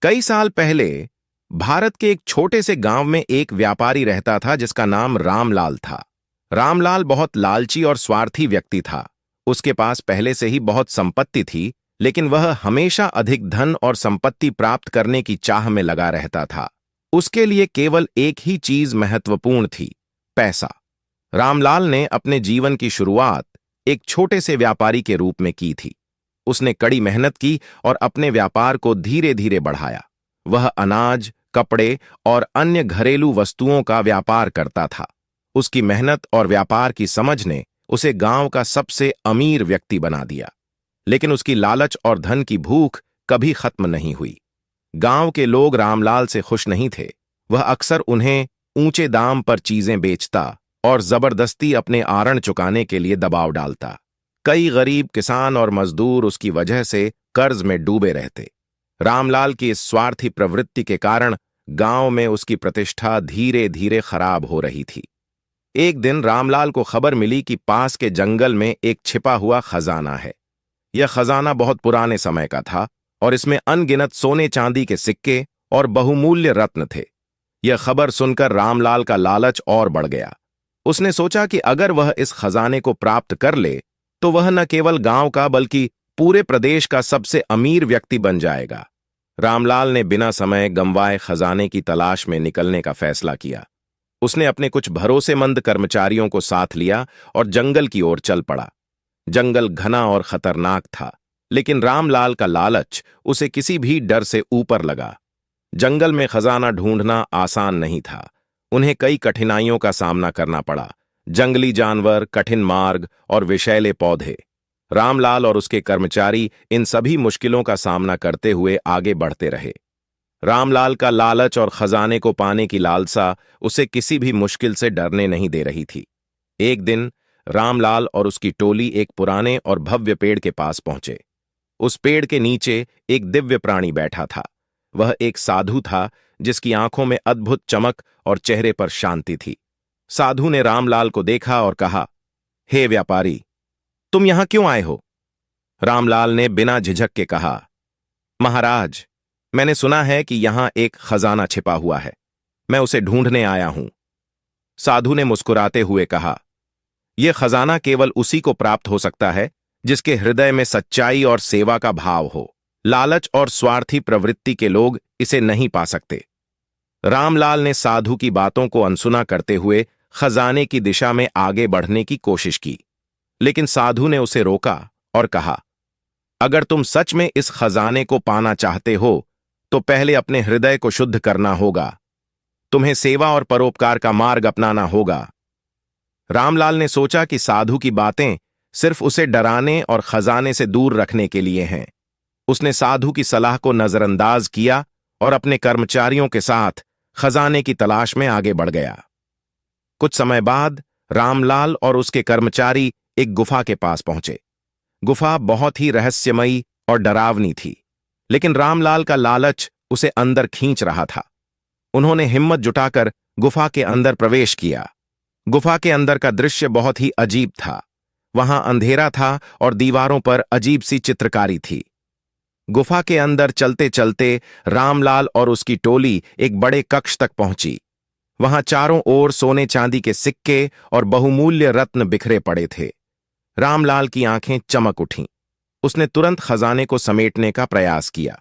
कई साल पहले भारत के एक छोटे से गांव में एक व्यापारी रहता था जिसका नाम रामलाल था। रामलाल बहुत लालची और स्वार्थी व्यक्ति था। उसके पास पहले से ही बहुत संपत्ति थी, लेकिन वह हमेशा अधिक धन और संपत्ति प्राप्त करने की चाह में लगा रहता था। उसके लिए केवल एक ही चीज महत्वपूर्ण थी, पैसा। रामलाल ने अपने जीवन की शुरुआत एक छोटे से व्यापारी के रूप में की थी। उसने कड़ी मेहनत की और अपने व्यापार को धीरे धीरे बढ़ाया। वह अनाज, कपड़े और अन्य घरेलू वस्तुओं का व्यापार करता था। उसकी मेहनत और व्यापार की समझ ने उसे गांव का सबसे अमीर व्यक्ति बना दिया। लेकिन उसकी लालच और धन की भूख कभी खत्म नहीं हुई। गांव के लोग रामलाल से खुश नहीं थे। वह अक्सर उन्हें ऊंचे दाम पर चीजें बेचता और जबरदस्ती अपने आरण चुकाने के लिए दबाव डालता। कई गरीब किसान और मजदूर उसकी वजह से कर्ज में डूबे रहते। रामलाल की इस स्वार्थी प्रवृत्ति के कारण गांव में उसकी प्रतिष्ठा धीरे धीरे खराब हो रही थी। एक दिन रामलाल को खबर मिली कि पास के जंगल में एक छिपा हुआ खजाना है। यह खजाना बहुत पुराने समय का था और इसमें अनगिनत सोने चांदी के सिक्के और बहुमूल्य रत्न थे। यह खबर सुनकर रामलाल का लालच और बढ़ गया। उसने सोचा कि अगर वह इस खजाने को प्राप्त कर ले तो वह न केवल गांव का बल्कि पूरे प्रदेश का सबसे अमीर व्यक्ति बन जाएगा। रामलाल ने बिना समय गंवाए खजाने की तलाश में निकलने का फैसला किया। उसने अपने कुछ भरोसेमंद कर्मचारियों को साथ लिया और जंगल की ओर चल पड़ा। जंगल घना और खतरनाक था, लेकिन रामलाल का लालच उसे किसी भी डर से ऊपर लगा। जंगल में खजाना ढूंढना आसान नहीं था। उन्हें कई कठिनाइयों का सामना करना पड़ा। जंगली जानवर, कठिन मार्ग और विषैले पौधे। रामलाल और उसके कर्मचारी इन सभी मुश्किलों का सामना करते हुए आगे बढ़ते रहे। रामलाल का लालच और खजाने को पाने की लालसा उसे किसी भी मुश्किल से डरने नहीं दे रही थी। एक दिन रामलाल और उसकी टोली एक पुराने और भव्य पेड़ के पास पहुंचे। उस पेड़ के नीचे एक दिव्य प्राणी बैठा था। वह एक साधु था जिसकी आंखों में अद्भुत चमक और चेहरे पर शांति थी। साधु ने रामलाल को देखा और कहा, हे व्यापारी, तुम यहां क्यों आए हो? रामलाल ने बिना झिझक के कहा, महाराज, मैंने सुना है कि यहां एक खजाना छिपा हुआ है। मैं उसे ढूंढने आया हूं। साधु ने मुस्कुराते हुए कहा, यह खजाना केवल उसी को प्राप्त हो सकता है जिसके हृदय में सच्चाई और सेवा का भाव हो। लालच और स्वार्थी प्रवृत्ति के लोग इसे नहीं पा सकते। रामलाल ने साधु की बातों को अनसुना करते हुए खजाने की दिशा में आगे बढ़ने की कोशिश की, लेकिन साधु ने उसे रोका और कहा, अगर तुम सच में इस खजाने को पाना चाहते हो तो पहले अपने हृदय को शुद्ध करना होगा। तुम्हें सेवा और परोपकार का मार्ग अपनाना होगा। रामलाल ने सोचा कि साधु की बातें सिर्फ उसे डराने और खजाने से दूर रखने के लिए हैं। उसने साधु की सलाह को नजरअंदाज किया और अपने कर्मचारियों के साथ खजाने की तलाश में आगे बढ़ गया। कुछ समय बाद रामलाल और उसके कर्मचारी एक गुफा के पास पहुंचे। गुफा बहुत ही रहस्यमयी और डरावनी थी, लेकिन रामलाल का लालच उसे अंदर खींच रहा था। उन्होंने हिम्मत जुटाकर गुफा के अंदर प्रवेश किया। गुफा के अंदर का दृश्य बहुत ही अजीब था। वहां अंधेरा था और दीवारों पर अजीब सी चित्रकारी थी। गुफा के अंदर चलते चलते रामलाल और उसकी टोली एक बड़े कक्ष तक पहुंची। वहां चारों ओर सोने चांदी के सिक्के और बहुमूल्य रत्न बिखरे पड़े थे। रामलाल की आंखें चमक उठीं। उसने तुरंत खजाने को समेटने का प्रयास किया,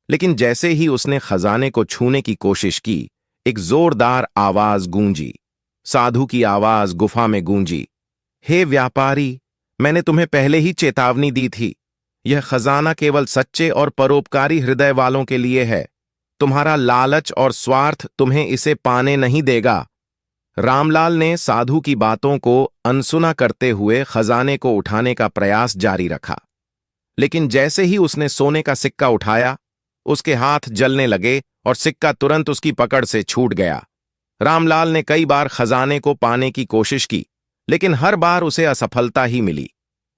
लेकिन जैसे ही उसने खजाने को छूने की कोशिश की, एक जोरदार आवाज गूंजी। साधु की आवाज गुफा में गूंजी, हे व्यापारी, मैंने तुम्हें पहले ही चेतावनी दी थी। यह खजाना केवल सच्चे और परोपकारी हृदय वालों के लिए है। तुम्हारा लालच और स्वार्थ तुम्हें इसे पाने नहीं देगा। रामलाल ने साधु की बातों को अनसुना करते हुए खजाने को उठाने का प्रयास जारी रखा, लेकिन जैसे ही उसने सोने का सिक्का उठाया, उसके हाथ जलने लगे और सिक्का तुरंत उसकी पकड़ से छूट गया। रामलाल ने कई बार खजाने को पाने की कोशिश की, लेकिन हर बार उसे असफलता ही मिली।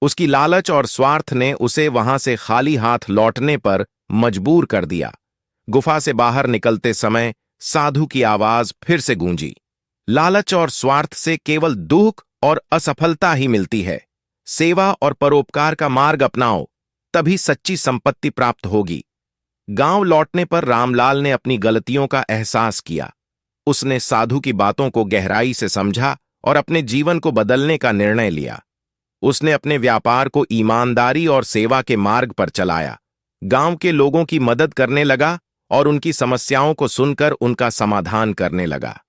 उसकी लालच और स्वार्थ ने उसे वहां से खाली हाथ लौटने पर मजबूर कर दिया। गुफा से बाहर निकलते समय साधु की आवाज फिर से गूंजी, लालच और स्वार्थ से केवल दुख और असफलता ही मिलती है। सेवा और परोपकार का मार्ग अपनाओ, तभी सच्ची संपत्ति प्राप्त होगी। गांव लौटने पर रामलाल ने अपनी गलतियों का एहसास किया। उसने साधु की बातों को गहराई से समझा और अपने जीवन को बदलने का निर्णय लिया। उसने अपने व्यापार को ईमानदारी और सेवा के मार्ग पर चलाया, गांव के लोगों की मदद करने लगा और उनकी समस्याओं को सुनकर उनका समाधान करने लगा।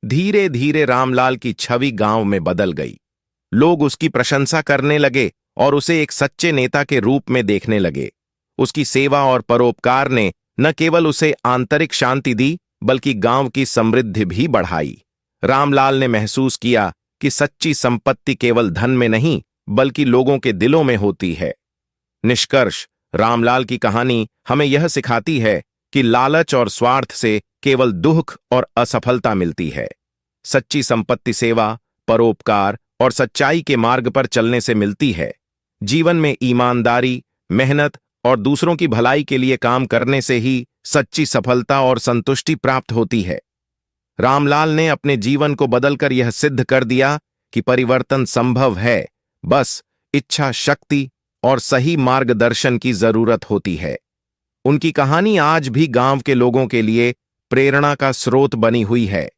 धीरे धीरे रामलाल की छवि गांव में बदल गई। लोग उसकी प्रशंसा करने लगे और उसे एक सच्चे नेता के रूप में देखने लगे। उसकी सेवा और परोपकार ने न केवल उसे आंतरिक शांति दी, बल्कि गांव की समृद्धि भी बढ़ाई। रामलाल ने महसूस किया कि सच्ची संपत्ति केवल धन में नहीं, बल्कि लोगों के दिलों में होती है। निष्कर्ष, रामलाल की कहानी हमें यह सिखाती है कि लालच और स्वार्थ से केवल दुख और असफलता मिलती है। सच्ची संपत्ति सेवा, परोपकार और सच्चाई के मार्ग पर चलने से मिलती है। जीवन में ईमानदारी, मेहनत और दूसरों की भलाई के लिए काम करने से ही सच्ची सफलता और संतुष्टि प्राप्त होती है। रामलाल ने अपने जीवन को बदलकर यह सिद्ध कर दिया कि परिवर्तन संभव है, बस इच्छा शक्ति और सही मार्गदर्शन की जरूरत होती है। उनकी कहानी आज भी गांव के लोगों के लिए प्रेरणा का स्रोत बनी हुई है।